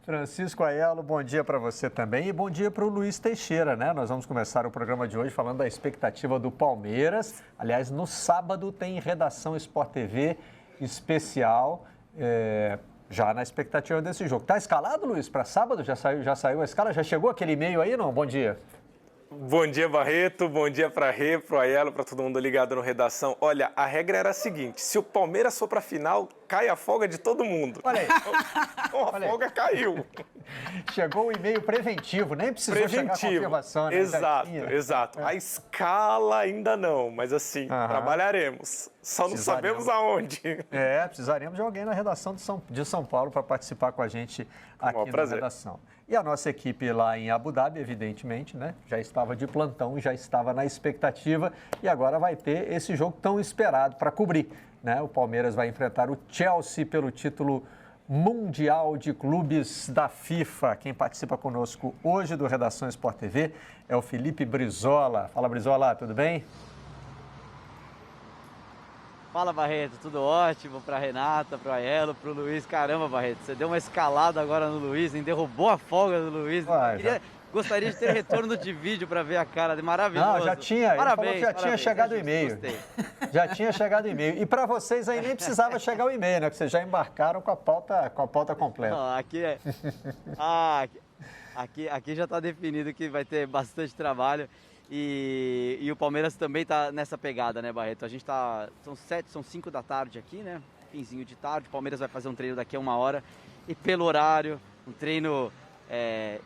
Francisco Aiello, bom dia para você também e bom dia para o Luiz Teixeira, né? Nós vamos começar o programa de hoje falando da expectativa do Palmeiras. Aliás, no sábado tem redação Sport TV especial, já na expectativa desse jogo. Tá escalado, Luiz, para sábado? Já saiu a escala? Já chegou aquele e-mail aí, não? Bom dia. Bom dia, Barreto. Bom dia para Rê, para o Aiello, para todo mundo ligado no Redação. Olha, a regra era a seguinte, se o Palmeiras for para a final, cai a folga de todo mundo. Olha aí. Então, a folga caiu. Chegou o e-mail preventivo, nem precisou chegar a confirmação, né? Exato. A escala ainda não, mas assim, trabalharemos. Só não sabemos aonde. Precisaremos de alguém na redação de São Paulo para participar com a gente aqui na redação. E a nossa equipe lá em Abu Dhabi, evidentemente, né? Já estava de plantão, já estava na expectativa e agora vai ter esse jogo tão esperado para cobrir, né? O Palmeiras vai enfrentar o Chelsea pelo título Mundial de Clubes da FIFA. Quem participa conosco hoje do Redação Sport TV é o Felipe Brizola. Fala, Brizola, tudo bem? Fala, Barreto, tudo ótimo para a Renata, para o Aiello, para o Luiz. Caramba, Barreto, você deu uma escalada agora no Luiz, hein? Derrubou a folga do Luiz. Gostaria de ter retorno de vídeo para ver a cara dele. Maravilhoso. Não, já tinha. Parabéns, ele falou que já tinha chegado o e-mail. Já tinha chegado o e-mail. E para vocês aí nem precisava chegar o e-mail, né? Porque vocês já embarcaram com a pauta completa. Não, aqui já está definido que vai ter bastante trabalho. E o Palmeiras também está nessa pegada, né, Barreto? A gente são 5 da tarde aqui, né? Finzinho de tarde. O Palmeiras vai fazer um treino daqui a 1 hora. E pelo horário, um treino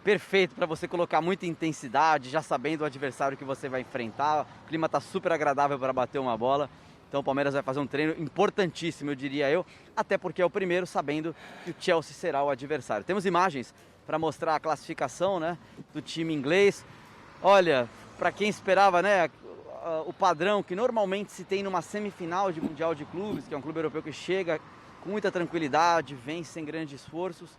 perfeito para você colocar muita intensidade, já sabendo o adversário que você vai enfrentar. O clima está super agradável para bater uma bola. Então o Palmeiras vai fazer um treino importantíssimo, eu diria eu. Até porque é o primeiro, sabendo que o Chelsea será o adversário. Temos imagens para mostrar a classificação, né, do time inglês. Olha, para quem esperava, né, o padrão que normalmente se tem numa semifinal de Mundial de Clubes, que é um clube europeu que chega com muita tranquilidade, vence sem grandes esforços.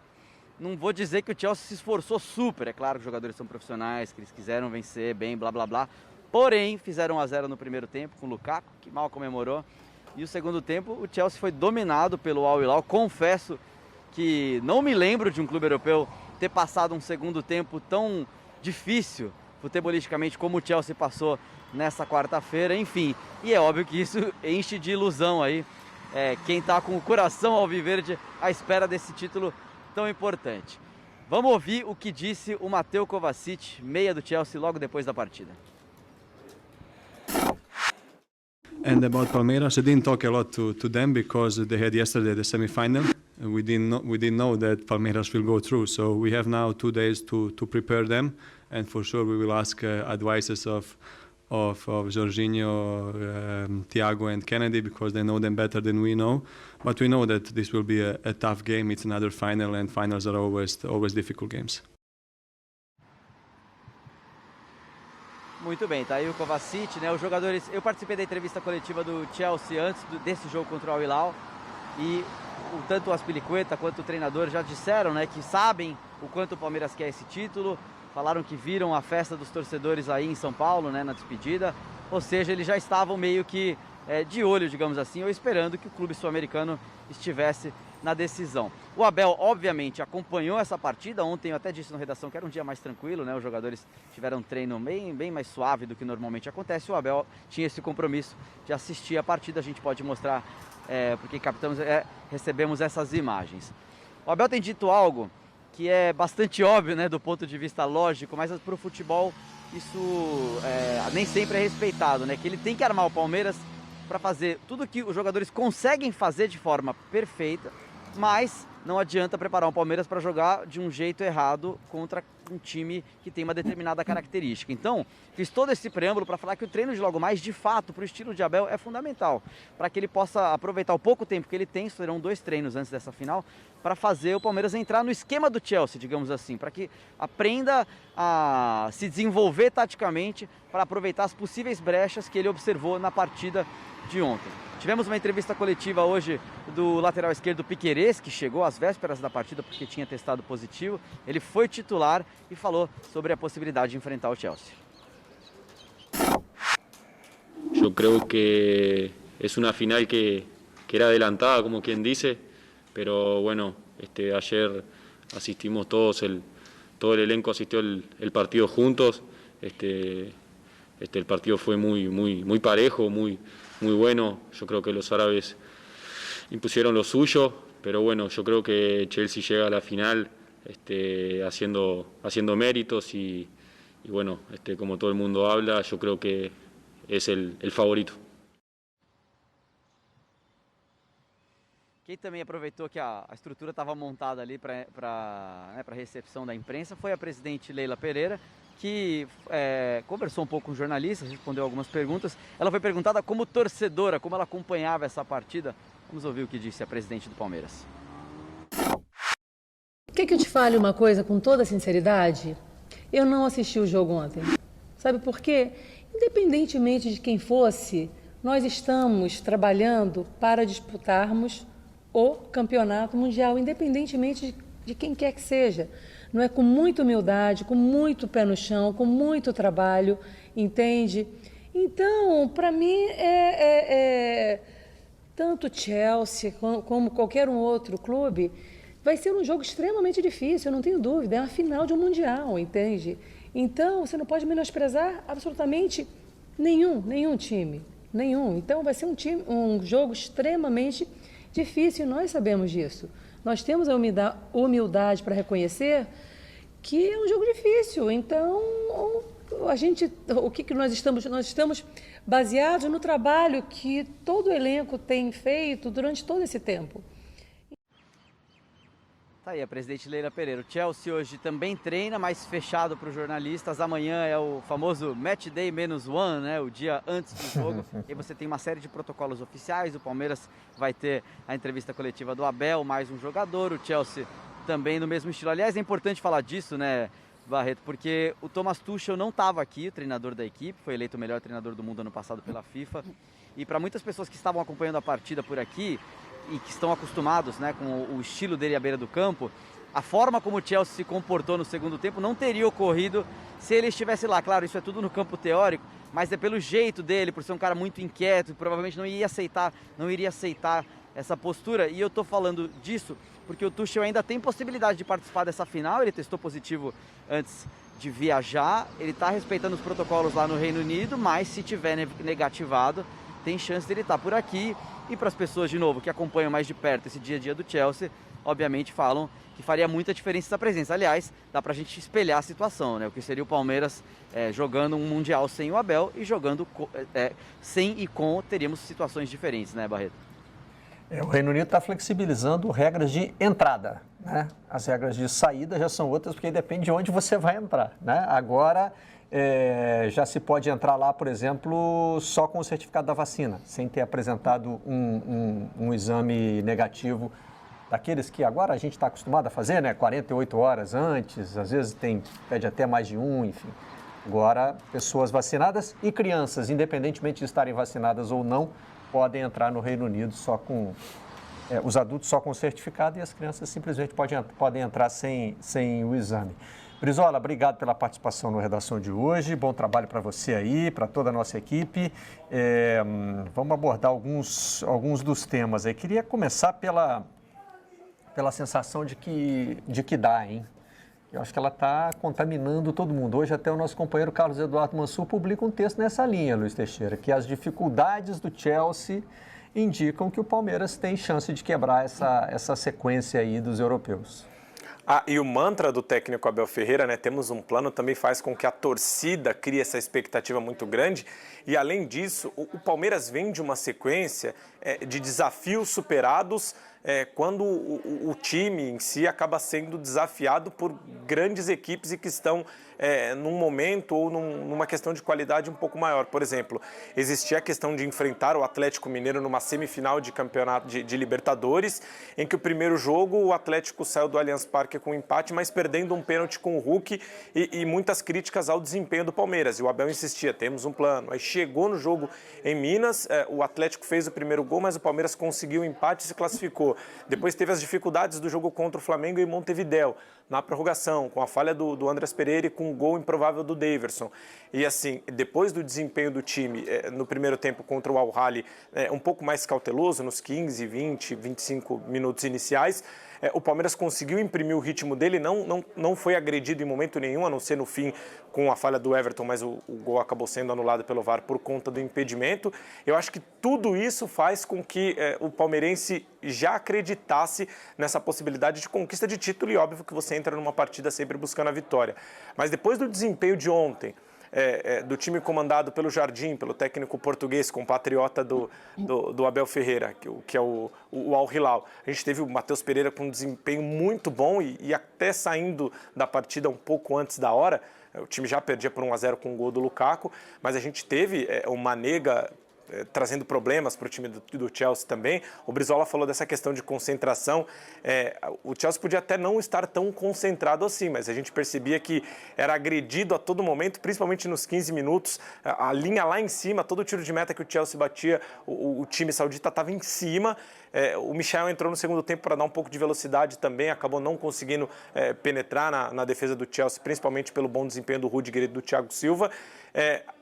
Não vou dizer que o Chelsea se esforçou super, é claro que os jogadores são profissionais, que eles quiseram vencer bem, blá blá blá. Porém, fizeram 1-0 no primeiro tempo com o Lukaku, que mal comemorou. E o segundo tempo, o Chelsea foi dominado pelo Al Hilal. Confesso que não me lembro de um clube europeu ter passado um segundo tempo tão difícil futebolisticamente como o Chelsea passou nessa quarta-feira, enfim. E é óbvio que isso enche de ilusão aí quem está com o coração alviverde à espera desse título tão importante. Vamos ouvir o que disse o Mateo Kovacic, meia do Chelsea, logo depois da partida. And about Palmeiras, I didn't talk a lot to them because they had yesterday the semi-final. We didn't know that Palmeiras will go through, so we have now 2 days to prepare them, and for sure we will ask advices of Jorginho, Thiago and Kennedy because they know them better than we know. But we know that this will be a tough game. It's another final, and finals are always difficult games. Muito bem, tá aí o Kovacic, né? Os jogadores, eu participei da entrevista coletiva do Chelsea antes desse jogo contra o Al Hilal e tanto o Azpilicueta quanto o treinador já disseram, né, que sabem o quanto o Palmeiras quer esse título. Falaram que viram a festa dos torcedores aí em São Paulo, né, na despedida. Ou seja, eles já estavam meio que de olho, digamos assim, ou esperando que o clube sul-americano estivesse na decisão. O Abel, obviamente, acompanhou essa partida. Ontem eu até disse na redação que era um dia mais tranquilo, né? Os jogadores tiveram um treino bem mais suave do que normalmente acontece. O Abel tinha esse compromisso de assistir a partida. A gente pode mostrar, porque recebemos essas imagens. O Abel tem dito algo que é bastante óbvio, né, do ponto de vista lógico, mas para o futebol isso nem sempre é respeitado, né? Que ele tem que armar o Palmeiras para fazer tudo que os jogadores conseguem fazer de forma perfeita, mas não adianta preparar o Palmeiras para jogar de um jeito errado contra um time que tem uma determinada característica. Então, fiz todo esse preâmbulo para falar que o treino de logo mais, de fato, para o estilo de Abel é fundamental, para que ele possa aproveitar o pouco tempo que ele tem, serão 2 treinos antes dessa final, para fazer o Palmeiras entrar no esquema do Chelsea, digamos assim, para que aprenda a se desenvolver taticamente, para aproveitar as possíveis brechas que ele observou na partida de ontem. Tivemos uma entrevista coletiva hoje do lateral esquerdo Piquerez, que chegou às vésperas da partida porque tinha testado positivo. Ele foi titular e falou sobre a possibilidade de enfrentar o Chelsea. Yo creo que es una final que era adelantada, como quien dice, pero bueno, ayer asistimos todo el elenco asistió el partido juntos. El partido fue muy parejo, muy bueno. Yo creo que los árabes impusieron lo suyo, pero bueno, yo creo que Chelsea llega a la final haciendo méritos y bueno, como todo el mundo habla, yo creo que es el favorito. Quem também aproveitou que a estrutura estava montada ali para a recepção da imprensa foi a presidente Leila Pereira, que conversou um pouco com jornalistas, respondeu algumas perguntas. Ela foi perguntada como torcedora, como ela acompanhava essa partida. Vamos ouvir o que disse a presidente do Palmeiras. Quer que eu te fale uma coisa com toda sinceridade? Eu não assisti o jogo ontem. Sabe por quê? Independentemente de quem fosse, nós estamos trabalhando para disputarmos o campeonato mundial, independentemente de quem quer que seja. Não é com muita humildade, com muito pé no chão, com muito trabalho, entende? Então, para mim, tanto Chelsea como qualquer um outro clube, vai ser um jogo extremamente difícil, eu não tenho dúvida, é a final de um mundial, entende? Então, você não pode menosprezar absolutamente nenhum time, nenhum. Então, vai ser um jogo extremamente difícil, nós sabemos disso. Nós temos a humildade para reconhecer que é um jogo difícil. Então, o que nós estamos? Nós estamos baseados no trabalho que todo o elenco tem feito durante todo esse tempo. Tá aí a presidente Leila Pereira. O Chelsea hoje também treina, mas fechado para os jornalistas. Amanhã é o famoso Match Day -1, né? O dia antes do jogo. E você tem uma série de protocolos oficiais. O Palmeiras vai ter a entrevista coletiva do Abel, mais um jogador. O Chelsea também no mesmo estilo. Aliás, é importante falar disso, né, Barreto? Porque o Thomas Tuchel não estava aqui, o treinador da equipe. Foi eleito o melhor treinador do mundo ano passado pela FIFA. E para muitas pessoas que estavam acompanhando a partida por aqui e que estão acostumados, né, com o estilo dele à beira do campo, a forma como o Chelsea se comportou no segundo tempo não teria ocorrido se ele estivesse lá. Claro, isso é tudo no campo teórico, mas é pelo jeito dele, por ser um cara muito inquieto, provavelmente não iria aceitar essa postura. E eu tô falando disso porque o Tuchel ainda tem possibilidade de participar dessa final. Ele testou positivo antes de viajar, ele está respeitando os protocolos lá no Reino Unido, mas se tiver negativado, tem chance dele estar por aqui. E para as pessoas, de novo, que acompanham mais de perto esse dia a dia do Chelsea, obviamente falam que faria muita diferença essa presença. Aliás, dá para a gente espelhar a situação, né? O que seria o Palmeiras jogando um Mundial sem o Abel e jogando sem e com, teríamos situações diferentes, né, Barreto? O Reino Unido está flexibilizando regras de entrada, né? As regras de saída já são outras, porque depende de onde você vai entrar, né? Agora, já se pode entrar lá, por exemplo, só com o certificado da vacina, sem ter apresentado um exame negativo, daqueles que agora a gente está acostumado a fazer, né? 48 horas antes, às vezes pede até mais de enfim. Agora, pessoas vacinadas e crianças, independentemente de estarem vacinadas ou não, podem entrar no Reino Unido só com... os adultos só com o certificado e as crianças simplesmente podem entrar sem o exame. Brizola, obrigado pela participação no Redação de hoje. Bom trabalho para você aí, para toda a nossa equipe. Vamos abordar alguns dos temas aí. Queria começar pela sensação de que dá, hein? Eu acho que ela está contaminando todo mundo. Hoje até o nosso companheiro Carlos Eduardo Mansur publica um texto nessa linha, Luiz Teixeira, que as dificuldades do Chelsea indicam que o Palmeiras tem chance de quebrar essa sequência aí dos europeus. E o mantra do técnico Abel Ferreira, né, temos um plano, também faz com que a torcida crie essa expectativa muito grande. E, além disso, o Palmeiras vem de uma sequência de desafios superados quando o time em si acaba sendo desafiado por grandes equipes e que estão num momento ou numa questão de qualidade um pouco maior. Por exemplo, existia a questão de enfrentar o Atlético Mineiro numa semifinal de campeonato de Libertadores, em que o primeiro jogo o Atlético saiu do Allianz Parque com um empate, mas perdendo um pênalti com o Hulk e muitas críticas ao desempenho do Palmeiras. E o Abel insistia, temos um plano. Aí chegou no jogo em Minas, o Atlético fez o primeiro gol, mas o Palmeiras conseguiu o empate e se classificou. Depois teve as dificuldades do jogo contra o Flamengo em Montevidéu, na prorrogação, com a falha do Andrés Pereira e com o gol improvável do Daverson. E assim, depois do desempenho do time no primeiro tempo contra o Al-Ahly, um pouco mais cauteloso, nos 15, 20, 25 minutos iniciais, o Palmeiras conseguiu imprimir o ritmo dele, não foi agredido em momento nenhum, a não ser no fim com a falha do Everton, mas o gol acabou sendo anulado pelo VAR por conta do impedimento. Eu acho que tudo isso faz com que o palmeirense já acreditasse nessa possibilidade de conquista de título, e óbvio que você entra numa partida sempre buscando a vitória. Mas depois do desempenho de ontem, do time comandado pelo Jardim, pelo técnico português, compatriota do Abel Ferreira, que é o Al Hilal. A gente teve o Matheus Pereira com um desempenho muito bom e até saindo da partida um pouco antes da hora. O time já perdia por 1-0 com o gol do Lukaku, mas a gente teve o Manega trazendo problemas para o time do Chelsea também. O Brizola falou dessa questão de concentração. O Chelsea podia até não estar tão concentrado assim, mas a gente percebia que era agredido a todo momento, principalmente nos 15 minutos. A linha lá em cima, todo tiro de meta que o Chelsea batia, o time saudita estava em cima. O Michel entrou no segundo tempo para dar um pouco de velocidade também, acabou não conseguindo penetrar na defesa do Chelsea, principalmente pelo bom desempenho do Rudiger e do Thiago Silva.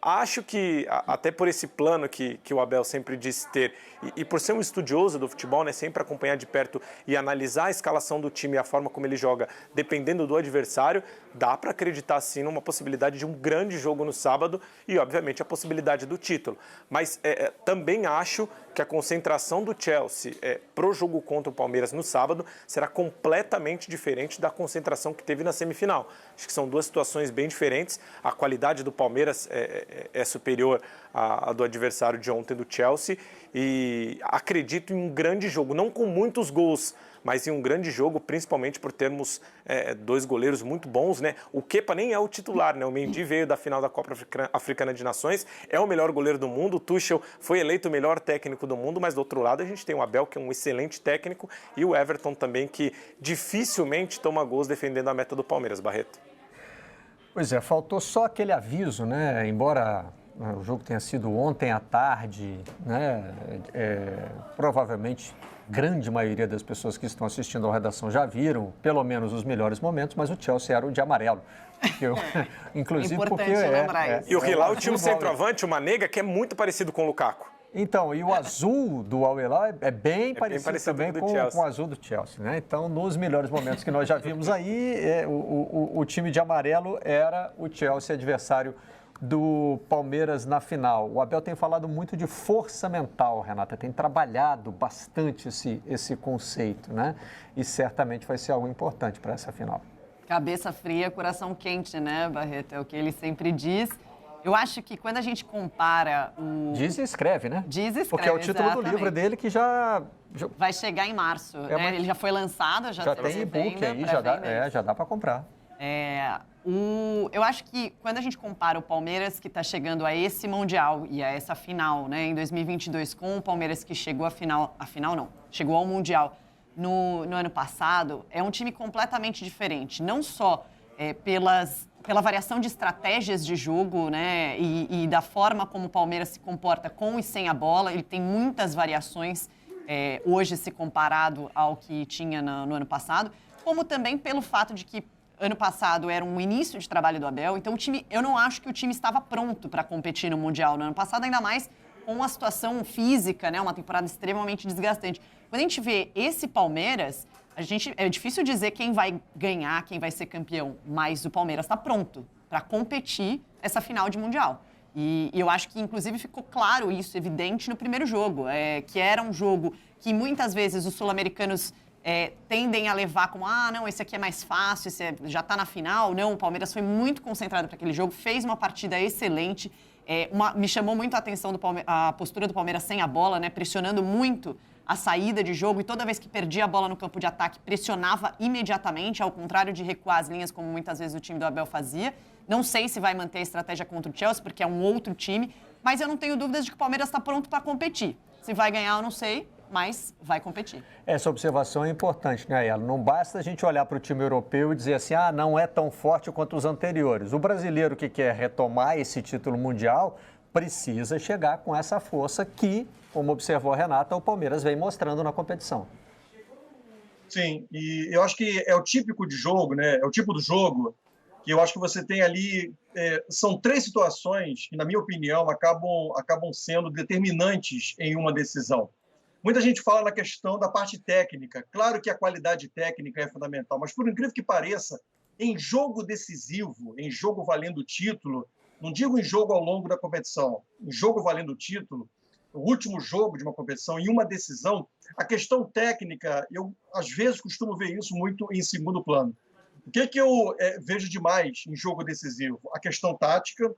Acho que, até por esse plano que o Abel sempre disse ter, e por ser um estudioso do futebol, né, sempre acompanhar de perto e analisar a escalação do time e a forma como ele joga, dependendo do adversário, dá para acreditar sim numa possibilidade de um grande jogo no sábado e, obviamente, a possibilidade do título. Mas também acho que a concentração do Chelsea para o jogo contra o Palmeiras no sábado será completamente diferente da concentração que teve na semifinal. Acho que são duas situações bem diferentes. A qualidade do Palmeiras é superior à do adversário de ontem, do Chelsea, e acredito em um grande jogo, não com muitos gols, mas em um grande jogo, principalmente por termos dois goleiros muito bons, né? O Kepa nem é o titular, né? O Mendy veio da final da Copa Africana de Nações, é o melhor goleiro do mundo, o Tuchel foi eleito o melhor técnico do mundo, mas do outro lado a gente tem o Abel, que é um excelente técnico, e o Everton também, que dificilmente toma gols defendendo a meta do Palmeiras, Barreto. Pois é, faltou só aquele aviso, né? Embora o jogo tenha sido ontem à tarde, né? Provavelmente grande maioria das pessoas que estão assistindo à redação já viram pelo menos os melhores momentos, mas o Chelsea era o de amarelo. Inclusive porque e o Hilal tinha um centroavante, uma nega, que é muito parecido com o Lukaku. Então, e o azul do Al Hilal é bem parecido também com o azul do Chelsea, né? Então, nos melhores momentos que nós já vimos aí, o time de amarelo era o Chelsea, adversário do Palmeiras na final. O Abel tem falado muito de força mental, Renata, tem trabalhado bastante esse conceito, né? E certamente vai ser algo importante para essa final. Cabeça fria, coração quente, né, Barreto? É o que ele sempre diz. Eu acho que quando a gente compara o... Diz e escreve, né? Diz e escreve, porque é o título exatamente. Do livro dele que já... Vai chegar em março, né? Ele já foi lançado, já tem e-book aí, já dá para comprar. Eu acho que quando a gente compara o Palmeiras, que está chegando a esse Mundial e a essa final, né, em 2022, com o Palmeiras que chegou chegou ao Mundial no ano passado, é um time completamente diferente. Não só pela variação de estratégias de jogo, né, e da forma como o Palmeiras se comporta com e sem a bola. Ele tem muitas variações hoje se comparado ao que tinha no ano passado, como também pelo fato de que ano passado era um início de trabalho do Abel, então eu não acho que o time estava pronto para competir no Mundial no ano passado, ainda mais com a situação física, né, uma temporada extremamente desgastante. Quando a gente vê esse Palmeiras, é difícil dizer quem vai ganhar, quem vai ser campeão, mas o Palmeiras está pronto para competir essa final de Mundial. E eu acho que, inclusive, ficou claro isso, evidente, no primeiro jogo, que era um jogo que muitas vezes os sul-americanos tendem a levar como, não, esse aqui é mais fácil, já está na final. Não, o Palmeiras foi muito concentrado para aquele jogo, fez uma partida excelente. Me chamou muito a atenção a postura do Palmeiras sem a bola, né, pressionando muito a saída de jogo, e toda vez que perdia a bola no campo de ataque, pressionava imediatamente, ao contrário de recuar as linhas, como muitas vezes o time do Abel fazia. Não sei se vai manter a estratégia contra o Chelsea, porque é um outro time, mas eu não tenho dúvidas de que o Palmeiras está pronto para competir. Se vai ganhar, eu não sei, mas vai competir. Essa observação é importante, né, Ayala? Não basta a gente olhar para o time europeu e dizer assim, não é tão forte quanto os anteriores. O brasileiro que quer retomar esse título mundial precisa chegar com essa força que, como observou a Renata, o Palmeiras vem mostrando na competição. Sim, e eu acho que é o típico de jogo, né? É o tipo do jogo que eu acho que você tem ali... são três situações que, na minha opinião, acabam sendo determinantes em uma decisão. Muita gente fala na questão da parte técnica. Claro que a qualidade técnica é fundamental, mas, por incrível que pareça, em jogo decisivo, em jogo valendo título, não digo em jogo ao longo da competição, em jogo valendo título, o último jogo de uma competição, em uma decisão, a questão técnica, eu, às vezes, costumo ver isso muito em segundo plano. O que eu vejo demais em jogo decisivo? A questão tática,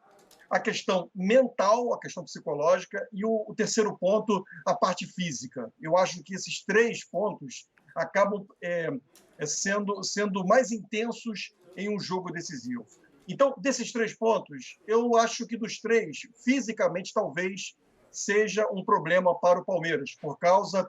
a questão mental, a questão psicológica e o terceiro ponto, a parte física. Eu acho que esses 3 pontos acabam sendo mais intensos em um jogo decisivo. Então, desses 3 pontos, eu acho que dos 3, fisicamente, talvez seja um problema para o Palmeiras, por causa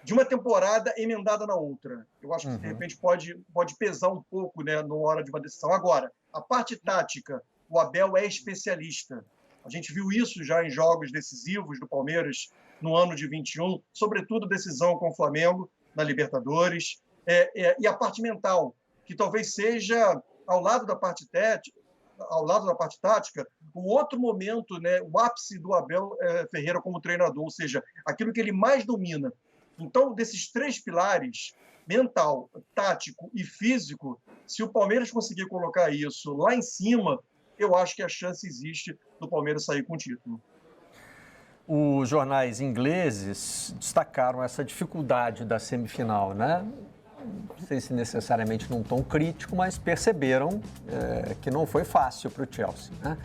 de uma temporada emendada na outra. Eu acho que, de repente, pode pesar um pouco, né, na hora de uma decisão. Agora, a parte tática, o Abel é especialista. A gente viu isso já em jogos decisivos do Palmeiras no ano de 21, sobretudo decisão com o Flamengo na Libertadores. E a parte mental, que talvez seja, ao lado da parte tática, o outro momento, né, o ápice do Abel Ferreira como treinador, ou seja, aquilo que ele mais domina. Então, desses 3 pilares, mental, tático e físico, se o Palmeiras conseguir colocar isso lá em cima, eu acho que a chance existe do Palmeiras sair com o título. Os jornais ingleses destacaram essa dificuldade da semifinal, né? Não sei se necessariamente num tom crítico, mas perceberam que não foi fácil para o Chelsea, né?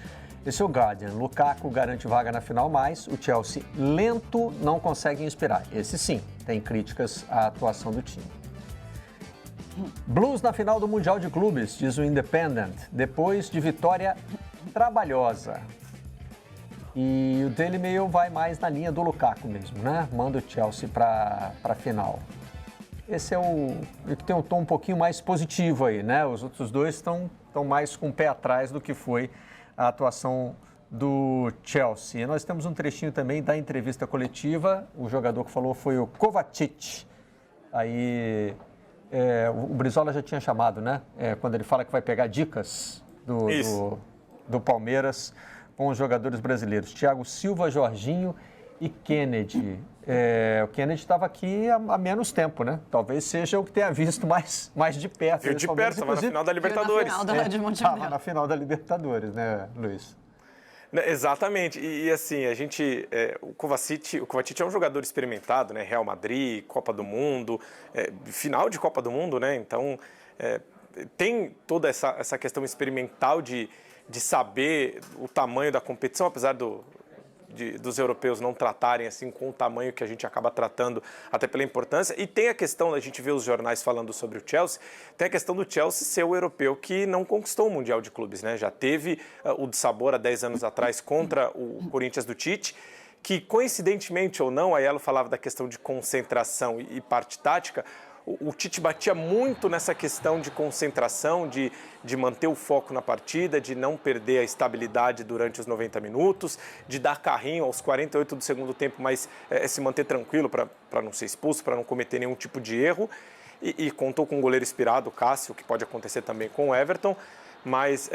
Esse é o Guardian. Lukaku garante vaga na final, mas o Chelsea lento não consegue inspirar. Esse sim, tem críticas à atuação do time. Blues na final do Mundial de Clubes, diz o Independent, depois de vitória trabalhosa. E o Daily Mail vai mais na linha do Lukaku mesmo, né? Manda o Chelsea para a final. Esse é o que tem um tom um pouquinho mais positivo aí, né? Os outros 2 estão mais com o pé atrás do que foi a atuação do Chelsea. E nós temos um trechinho também da entrevista coletiva. O jogador que falou foi o Kovacic. Aí o Brizola já tinha chamado, né? Quando ele fala que vai pegar dicas do Palmeiras com os jogadores brasileiros. Thiago Silva, Jorginho e Kennedy. O Kennedy estava aqui há menos tempo, né? Talvez seja o que tenha visto mais de perto. Viu de perto, estava na final da Libertadores. Estava na final da Libertadores, né, Luiz? Exatamente. E assim, a gente... o Kovacic é um jogador experimentado, né? Real Madrid, Copa do Mundo, final de Copa do Mundo, né? Então, tem toda essa questão experimental de saber o tamanho da competição, apesar dos europeus não tratarem assim com o tamanho que a gente acaba tratando, até pela importância. E tem a questão, a gente vê os jornais falando sobre o Chelsea, tem a questão do Chelsea ser o europeu que não conquistou o Mundial de Clubes, né? Já teve o de sabor há 10 anos atrás contra o Corinthians do Tite, que coincidentemente ou não, a Aiello falava da questão de concentração e parte tática. O Tite batia muito nessa questão de concentração, de manter o foco na partida, de não perder a estabilidade durante os 90 minutos, de dar carrinho aos 48 do segundo tempo, mas se manter tranquilo para não ser expulso, para não cometer nenhum tipo de erro. E contou com um goleiro inspirado, o Cássio, que pode acontecer também com o Everton. Mas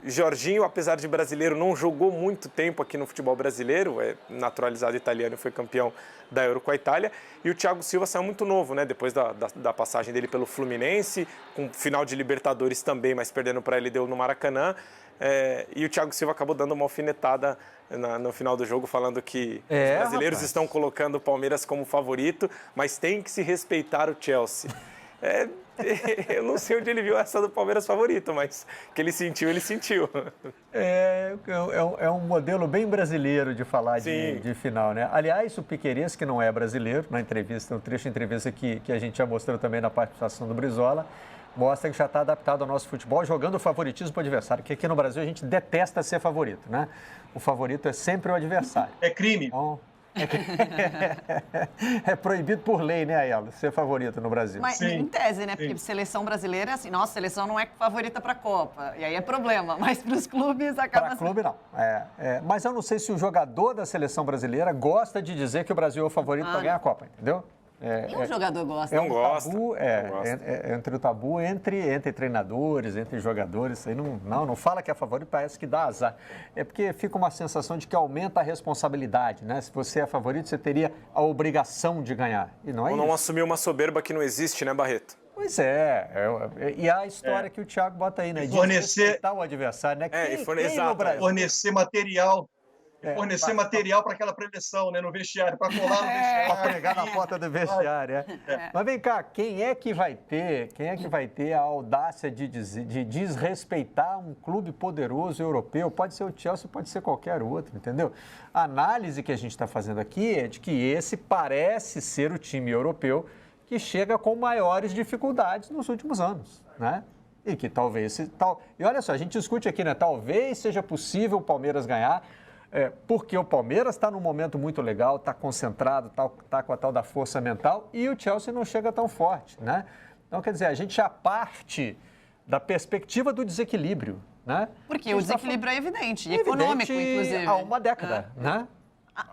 Jorginho, apesar de brasileiro, não jogou muito tempo aqui no futebol brasileiro, é naturalizado italiano e foi campeão da Euro com a Itália. E o Thiago Silva saiu muito novo, né? Depois da passagem dele pelo Fluminense, com final de Libertadores também, mas perdendo para a LDU no Maracanã. E o Thiago Silva acabou dando uma alfinetada no final do jogo, falando que os brasileiros estão colocando o Palmeiras como favorito, mas tem que se respeitar o Chelsea. Eu não sei onde ele viu essa do Palmeiras favorito, mas que ele sentiu, ele sentiu. É um modelo bem brasileiro de falar de final, né? Aliás, o Piquerez, que não é brasileiro, na entrevista, no trecho de entrevista que a gente já mostrou também na participação do Brizola, mostra que já está adaptado ao nosso futebol, jogando o favoritismo para o adversário, porque aqui no Brasil a gente detesta ser favorito, né? O favorito é sempre o adversário. É crime. Então, é proibido por lei, né, Aiello, ser favorito no Brasil. Mas em tese, né? Porque seleção brasileira é assim, nossa, seleção não é favorita para a Copa. E aí é problema, mas para os clubes acaba... Para clube, não. Mas eu não sei se o jogador da seleção brasileira gosta de dizer que o Brasil é o favorito para ganhar a Copa, entendeu? Nenhum jogador gosta. É um tabu, entre o tabu entre treinadores, entre jogadores. Isso aí não fala que é favorito, parece que dá azar. É porque fica uma sensação de que aumenta a responsabilidade, né? Se você é favorito, você teria a obrigação de ganhar. E não é Ou não assumir uma soberba que não existe, né, Barreto? Pois e a história que o Thiago bota aí, né? De respeitar o adversário, né? Fornecer material. Fornecer material para aquela preleção, né, no vestiário, para colar no vestiário. Para pregar na porta do vestiário, Mas vem cá, quem é que vai ter a audácia de desrespeitar um clube poderoso europeu? Pode ser o Chelsea, pode ser qualquer outro, entendeu? A análise que a gente está fazendo aqui é de que esse parece ser o time europeu que chega com maiores dificuldades nos últimos anos, né? E que talvez... E olha só, a gente discute aqui, né? Talvez seja possível o Palmeiras ganhar, porque o Palmeiras está num momento muito legal, está concentrado, está com a tal da força mental e o Chelsea não chega tão forte, né? Então, quer dizer, a gente já parte da perspectiva do desequilíbrio, né? Porque o desequilíbrio é evidente, econômico, inclusive. Há uma década, né?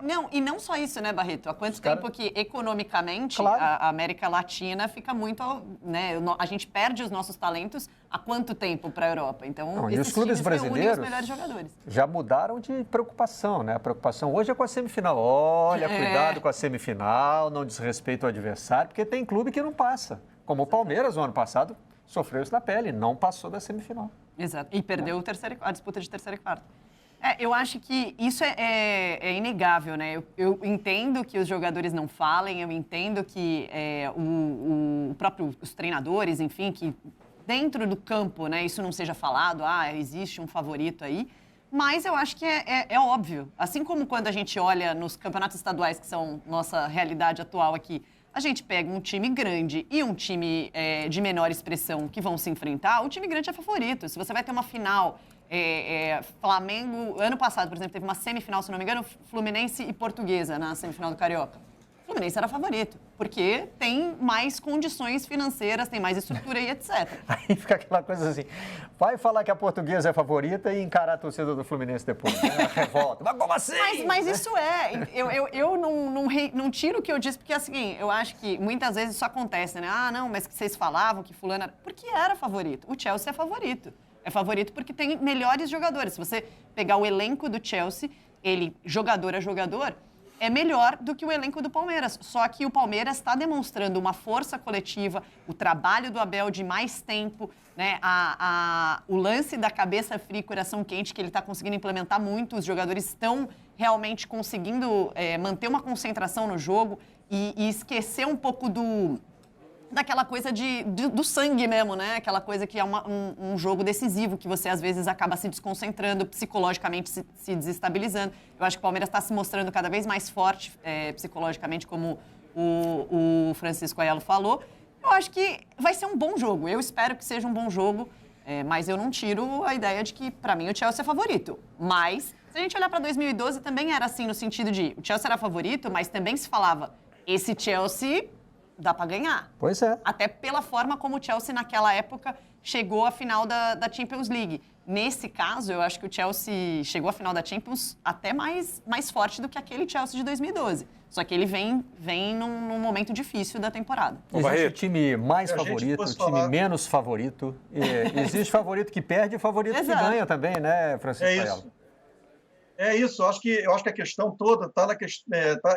Não, e não só isso, né, Barreto? Há quanto tempo que, economicamente, a América Latina fica muito... Né, a gente perde os nossos talentos há quanto tempo para a Europa? Então, e os clubes brasileiros os melhores jogadores. Já mudaram de preocupação, né? A preocupação hoje é com a semifinal. Olha, cuidado com a semifinal, não desrespeita o adversário, porque tem clube que não passa. Como o Palmeiras, no ano passado, sofreu isso na pele, não passou da semifinal. Exato, e perdeu a disputa de terceiro e quarto. Eu acho que isso é inegável, né? Eu entendo que os jogadores não falem, eu entendo que os treinadores, enfim, que dentro do campo, né, isso não seja falado, existe um favorito aí, mas eu acho que é óbvio. Assim como quando a gente olha nos campeonatos estaduais, que são nossa realidade atual aqui, a gente pega um time grande e um time de menor expressão que vão se enfrentar, o time grande é favorito. Se você vai ter uma final... Flamengo, ano passado, por exemplo, teve uma semifinal, se não me engano, Fluminense e Portuguesa na semifinal do Carioca. O Fluminense era favorito, porque tem mais condições financeiras, tem mais estrutura e etc. Aí fica aquela coisa assim, vai falar que a Portuguesa é favorita e encarar a torcida do Fluminense depois, né? Revolta. Mas como assim? Mas isso eu não tiro o que eu disse, porque assim, eu acho que muitas vezes isso acontece, né? Não, mas que vocês falavam que fulano era... Porque era favorito. O Chelsea é favorito. É favorito porque tem melhores jogadores. Se você pegar o elenco do Chelsea, ele, jogador a jogador, é melhor do que o elenco do Palmeiras. Só que o Palmeiras está demonstrando uma força coletiva, o trabalho do Abel de mais tempo, né? O lance da cabeça fria e coração quente que ele está conseguindo implementar muito. Os jogadores estão realmente conseguindo manter uma concentração no jogo e esquecer um pouco daquela coisa do sangue mesmo, né? Aquela coisa que é um jogo decisivo, que você às vezes acaba se desconcentrando, psicologicamente se desestabilizando. Eu acho que o Palmeiras está se mostrando cada vez mais forte psicologicamente, como o Francisco Aiello falou. Eu acho que vai ser um bom jogo. Eu espero que seja um bom jogo, mas eu não tiro a ideia de que, para mim, o Chelsea é favorito. Mas, se a gente olhar para 2012, também era assim, no sentido de o Chelsea era favorito, mas também se falava, esse Chelsea... dá para ganhar. Pois é. Até pela forma como o Chelsea, naquela época, chegou à final da Champions League. Nesse caso, eu acho que o Chelsea chegou à final da Champions até mais forte do que aquele Chelsea de 2012. Só que ele vem num momento difícil da temporada. Existe o time mais favorito, o time menos favorito. Existe favorito que perde e favorito que ganha também, né, Francisco Aiello? É isso. Eu acho que a questão toda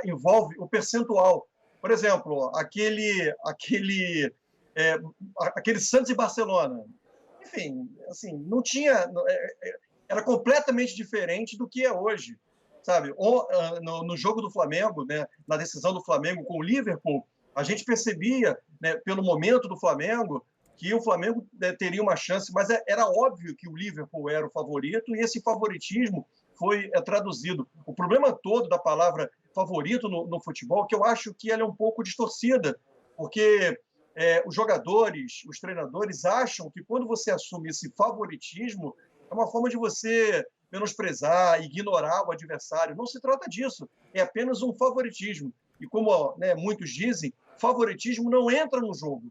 envolve o percentual. Por exemplo, aquele Santos e Barcelona, enfim, assim, não tinha, era completamente diferente do que é hoje, sabe? No jogo do Flamengo, né, na decisão do Flamengo com o Liverpool, a gente percebia, né, pelo momento do Flamengo, que o Flamengo teria uma chance, mas era óbvio que o Liverpool era o favorito e esse favoritismo foi traduzido. O problema todo da palavra favorito no futebol, que eu acho que ela é um pouco distorcida, porque os jogadores, os treinadores acham que quando você assume esse favoritismo, é uma forma de você menosprezar, ignorar o adversário. Não se trata disso, é apenas um favoritismo. E como, né, muitos dizem, favoritismo não entra no jogo.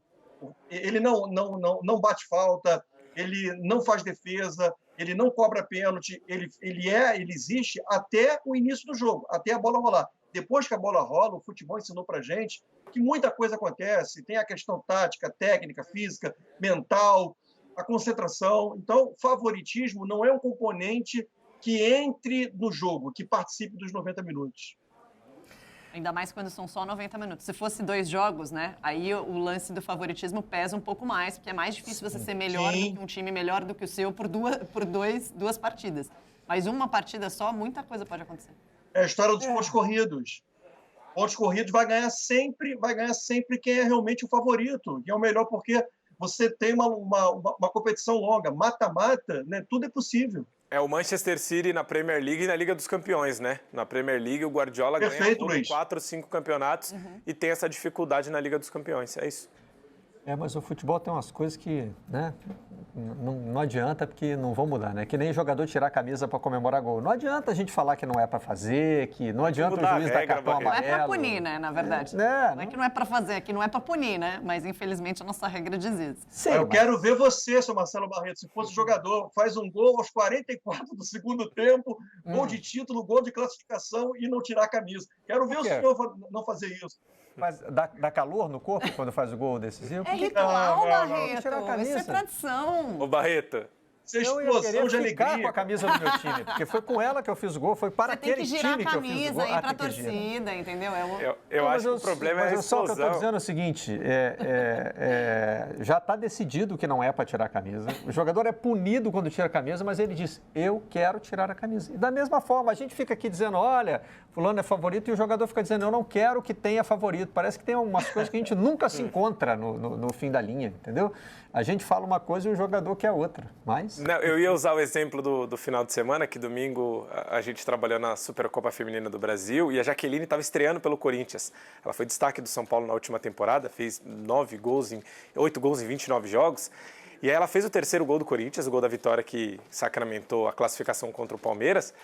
Ele não bate falta, ele não faz defesa, ele não cobra pênalti, ele existe até o início do jogo, até a bola rolar. depois que a bola rola, o futebol ensinou para a gente que muita coisa acontece. Tem a questão tática, técnica, física, mental, a concentração. Então, favoritismo não é um componente que entre no jogo, que participe dos 90 minutos. Ainda mais quando são só 90 minutos. Se fosse 2 jogos, né? Aí o lance do favoritismo pesa um pouco mais, porque é mais difícil você ser melhor do que um time melhor do que o seu por duas partidas. Mas uma partida só, muita coisa pode acontecer. É a história dos pontos corridos. Pontos corridos vai ganhar sempre quem é realmente o favorito, que é o melhor, porque você tem uma competição longa, mata-mata, né? Tudo é possível. É o Manchester City na Premier League e na Liga dos Campeões, né? Na Premier League, o Guardiola ganha 4, 5 campeonatos e tem essa dificuldade na Liga dos Campeões. É isso. Mas o futebol tem umas coisas que, né, não adianta, porque não vão mudar, né? Que nem jogador tirar a camisa para comemorar gol. Não adianta a gente falar que não é para fazer, que não adianta o juiz dar cartão amarelo. Não é para punir, né, na verdade. Não é que não é para fazer, é que não é para punir, né? Mas, infelizmente, a nossa regra diz isso. Sim, eu quero ver você, seu Marcelo Barreto, se fosse jogador, faz um gol aos 44 do segundo tempo, gol de título, gol de classificação e não tirar a camisa. Quero ver o senhor não fazer isso. Mas dá calor no corpo quando faz o gol decisivo? É ritual, Barreto. Isso é tradição. Ô, Barreto. Isso é explosão de alegria. Com a camisa do meu time, porque foi com ela que eu fiz o gol, foi para aquele time que eu fiz o gol. Você tem que girar a camisa aí para a torcida, entendeu? Eu acho que o problema é a explosão. Só que eu estou dizendo é o seguinte, já está decidido que não é para tirar a camisa. O jogador é punido quando tira a camisa, mas ele diz, eu quero tirar a camisa. E da mesma forma, a gente fica aqui dizendo, olha, fulano é favorito, e o jogador fica dizendo, eu não quero que tenha favorito. Parece que tem umas coisas que a gente nunca se encontra no fim da linha, entendeu? A gente fala uma coisa e o jogador quer outra, mas... Não, eu ia usar o exemplo do final de semana, que domingo a gente trabalhou na Supercopa Feminina do Brasil e a Jaqueline estava estreando pelo Corinthians. Ela foi destaque do São Paulo na última temporada, fez 8 gols em 29 jogos. E aí ela fez o terceiro gol do Corinthians, o gol da vitória que sacramentou a classificação contra o Palmeiras.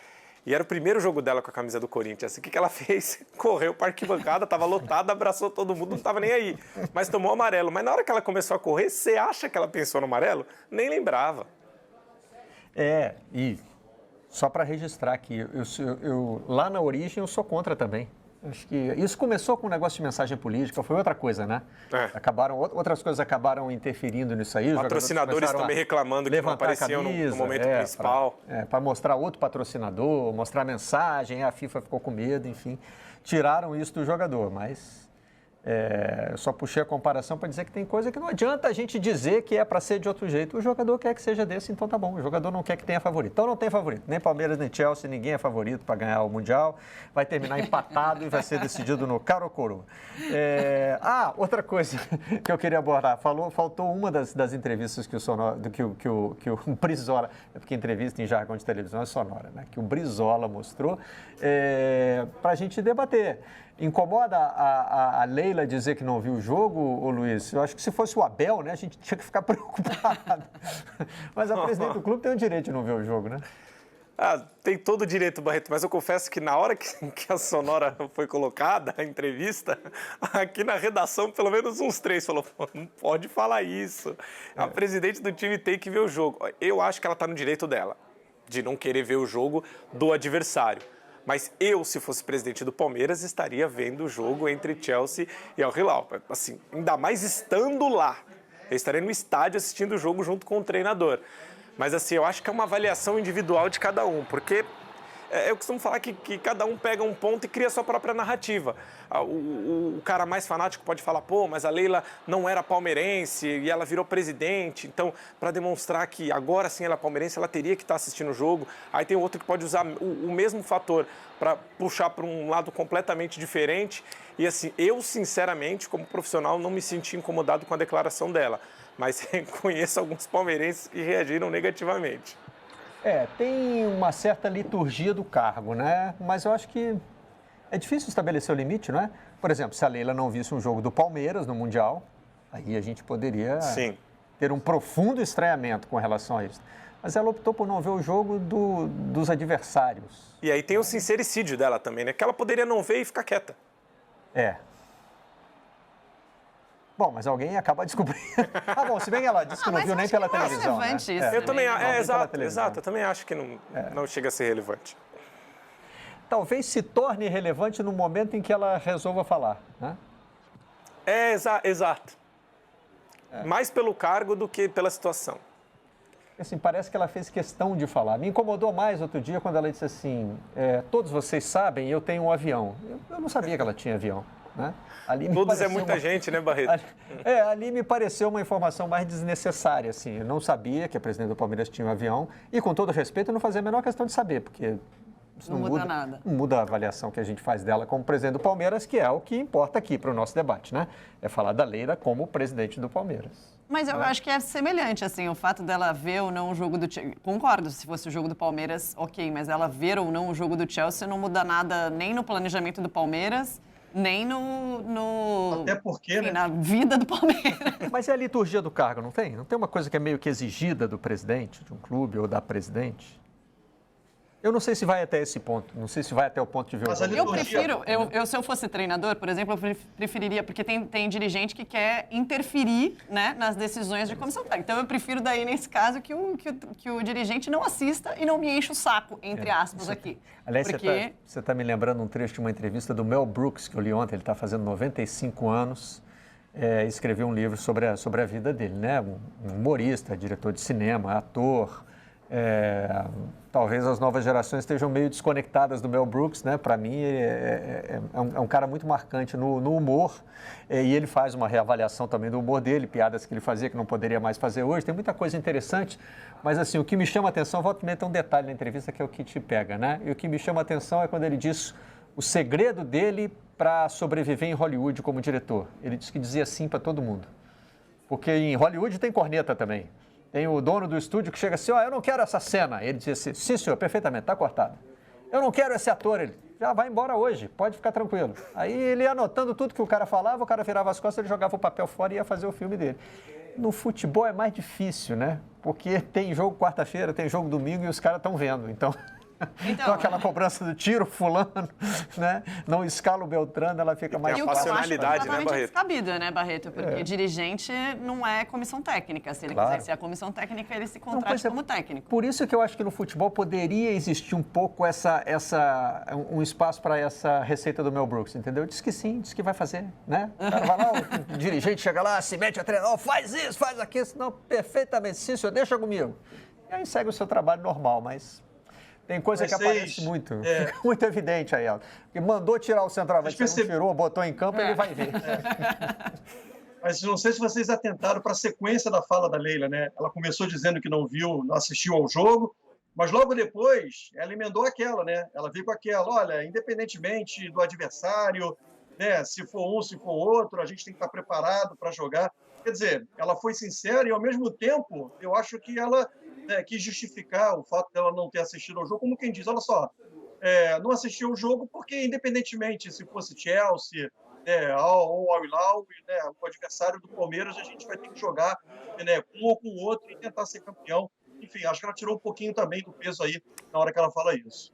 E era o primeiro jogo dela com a camisa do Corinthians. O que ela fez? Correu para a arquibancada, estava lotada, abraçou todo mundo, não estava nem aí. Mas tomou amarelo. Mas na hora que ela começou a correr, você acha que ela pensou no amarelo? Nem lembrava. E só para registrar aqui, eu lá na origem eu sou contra também. Acho que isso começou com um negócio de mensagem política, foi outra coisa, né? Outras coisas acabaram interferindo nisso aí. Patrocinadores também reclamando que não apareciam no momento principal. Para mostrar outro patrocinador, mostrar mensagem, a FIFA ficou com medo, enfim. Tiraram isso do jogador, mas... eu só puxei a comparação para dizer que tem coisa que não adianta a gente dizer que é para ser de outro jeito. O jogador quer que seja desse, então tá bom. O jogador não quer que tenha favorito. Então não tem favorito. Nem Palmeiras, nem Chelsea, ninguém é favorito para ganhar o Mundial. Vai terminar empatado e vai ser decidido no caro ou coroa. Outra coisa que eu queria abordar. Faltou uma das entrevistas que o Brizola... É porque entrevista em jargão de televisão é sonora, né? Que o Brizola mostrou para a gente debater. Incomoda a Leila dizer que não viu o jogo, ô Luiz? Eu acho que se fosse o Abel, né, a gente tinha que ficar preocupado. Mas a presidente do clube tem o direito de não ver o jogo, né? Tem todo o direito, Barreto, mas eu confesso que na hora que a sonora foi colocada, a entrevista, aqui na redação, pelo menos uns 3 falou, não pode falar isso. A presidente do time tem que ver o jogo. Eu acho que ela está no direito dela, de não querer ver o jogo do adversário. Mas eu, se fosse presidente do Palmeiras, estaria vendo o jogo entre Chelsea e Al Hilal. Assim, ainda mais estando lá. Eu estaria no estádio assistindo o jogo junto com o treinador. Mas assim, eu acho que é uma avaliação individual de cada um, porque eu costumo falar que cada um pega um ponto e cria a sua própria narrativa. O cara mais fanático pode falar, mas a Leila não era palmeirense e ela virou presidente, então, para demonstrar que agora sim ela é palmeirense, ela teria que estar assistindo o jogo. Aí tem outro que pode usar o mesmo fator para puxar para um lado completamente diferente. E assim, eu, sinceramente, como profissional, não me senti incomodado com a declaração dela, mas conheço alguns palmeirenses que reagiram negativamente. Tem uma certa liturgia do cargo, né? Mas eu acho que é difícil estabelecer o limite, não é? Por exemplo, se a Leila não visse um jogo do Palmeiras no Mundial, aí a gente poderia ter um profundo estranhamento com relação a isso. Mas ela optou por não ver o jogo dos adversários. E aí tem o sincericídio dela também, né? Que ela poderia não ver e ficar quieta. Bom, mas alguém acaba descobrindo. Se bem que ela disse que não viu nem pela televisão. Né? Eu também, exato, eu também acho que não chega a ser relevante. talvez se torne relevante no momento em que ela resolva falar, né? Exato. Mais pelo cargo do que pela situação. Assim, parece que ela fez questão de falar. Me incomodou mais outro dia quando ela disse assim, todos vocês sabem, eu tenho um avião. Eu não sabia que ela tinha avião, né? Todos é muita gente, né, Barreto? Ali me pareceu uma informação mais desnecessária, assim. Eu não sabia que a presidente do Palmeiras tinha um avião e, com todo respeito, eu não fazia a menor questão de saber, porque isso não muda nada. Não muda a avaliação que a gente faz dela como presidente do Palmeiras, que é o que importa aqui para o nosso debate, né? É falar da Leila como presidente do Palmeiras. Mas eu acho que é semelhante, assim, o fato dela ver ou não o jogo do Chelsea. Concordo, se fosse o jogo do Palmeiras, ok, mas ela ver ou não o jogo do Chelsea não muda nada nem no planejamento do Palmeiras, nem Até porque, enfim, né? na vida do Palmeiras. Mas é a liturgia do cargo, não tem? Não tem uma coisa que é meio que exigida do presidente de um clube ou da presidente? Eu não sei se vai até esse ponto, não sei se vai até o ponto de ver o jogo. Eu prefiro, se eu fosse treinador, por exemplo, eu preferiria, porque tem dirigente que quer interferir, né, nas decisões de comissão técnica. Então eu prefiro daí, nesse caso, que o dirigente não assista e não me enche o saco, entre aspas, aqui. Aliás, porque... você está me lembrando um trecho de uma entrevista do Mel Brooks, que eu li ontem, ele está fazendo 95 anos, escreveu um livro sobre a vida dele, né? Um humorista, diretor de cinema, ator. Talvez as novas gerações estejam meio desconectadas do Mel Brooks, né? Para mim, é um cara muito marcante no humor, e ele faz uma reavaliação também do humor dele, piadas que ele fazia que não poderia mais fazer hoje. Tem muita coisa interessante, mas assim, o que me chama a atenção, volta e meia tem um detalhe na entrevista que é o que te pega, né? E o que me chama a atenção é quando ele diz o segredo dele para sobreviver em Hollywood como diretor. Ele disse que dizia sim para todo mundo, porque em Hollywood tem corneta também. Tem o dono do estúdio que chega assim, eu não quero essa cena. Ele diz assim, sim, senhor, perfeitamente, está cortado. Eu não quero esse ator. Ele já vai embora hoje, pode ficar tranquilo. Aí ele ia anotando tudo que o cara falava, o cara virava as costas, ele jogava o papel fora e ia fazer o filme dele. No futebol é mais difícil, né? Porque tem jogo quarta-feira, tem jogo domingo e os caras estão vendo, então aquela cobrança do tiro, fulano, né? Não escala o Beltrano, ela fica mais fácil. E o que eu acho completamente descabido, né, Barreto? Porque dirigente não é comissão técnica. Se ele quiser ser a comissão técnica, ele se contrata como técnico. Por isso que eu acho que no futebol poderia existir um pouco um espaço para essa receita do Mel Brooks, entendeu? Diz que sim, diz que vai fazer, né? O cara vai lá, o dirigente chega lá, se mete a treinar, faz isso, faz aquilo, não, perfeitamente, sim, senhor, deixa comigo. E aí segue o seu trabalho normal, mas... Tem coisa que aparece muito, fica muito evidente aí, porque mandou tirar o centroavante, você não tirou, botou em campo, ele vai ver. Mas não sei se vocês atentaram para a sequência da fala da Leila, né? Ela começou dizendo que não viu, não assistiu ao jogo, mas logo depois ela emendou aquela, né? Ela veio com aquela, olha, independentemente do adversário, né? Se for um, se for outro, a gente tem que estar preparado para jogar. Quer dizer, ela foi sincera e, ao mesmo tempo, eu acho que ela quis justificar o fato dela não ter assistido ao jogo, como quem diz, olha só, não assistiu ao jogo porque, independentemente se fosse Chelsea ou Al Hilal, o adversário do Palmeiras, a gente vai ter que jogar com um ou com o outro e tentar ser campeão. Enfim, acho que ela tirou um pouquinho também do peso aí na hora que ela fala isso.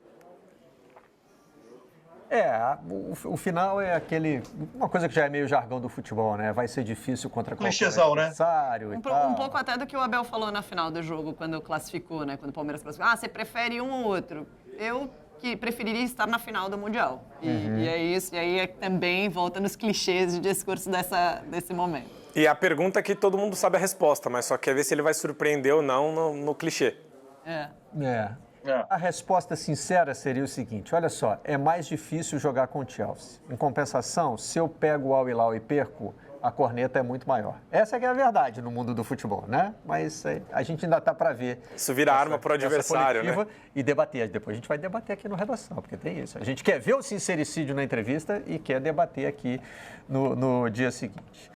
O final é uma coisa que já é meio jargão do futebol, né? Vai ser difícil contra qualquer adversário, né? Um pouco até do que o Abel falou na final do jogo, quando classificou, né? Quando o Palmeiras classificou. Você prefere um ou outro? Eu que preferiria estar na final do Mundial. E é isso, e aí também volta nos clichês de discurso desse momento. E a pergunta é que todo mundo sabe a resposta, mas só quer ver se ele vai surpreender ou não no clichê. A resposta sincera seria o seguinte, olha só, é mais difícil jogar com o Chelsea. Em compensação, se eu pego o Al Hilal e perco, a corneta é muito maior. Essa é que é a verdade no mundo do futebol, né? Mas a gente ainda está para ver. Isso vira arma para o adversário, né? E debater. Depois a gente vai debater aqui no Redação, porque tem isso. A gente quer ver o sincericídio na entrevista e quer debater aqui no dia seguinte.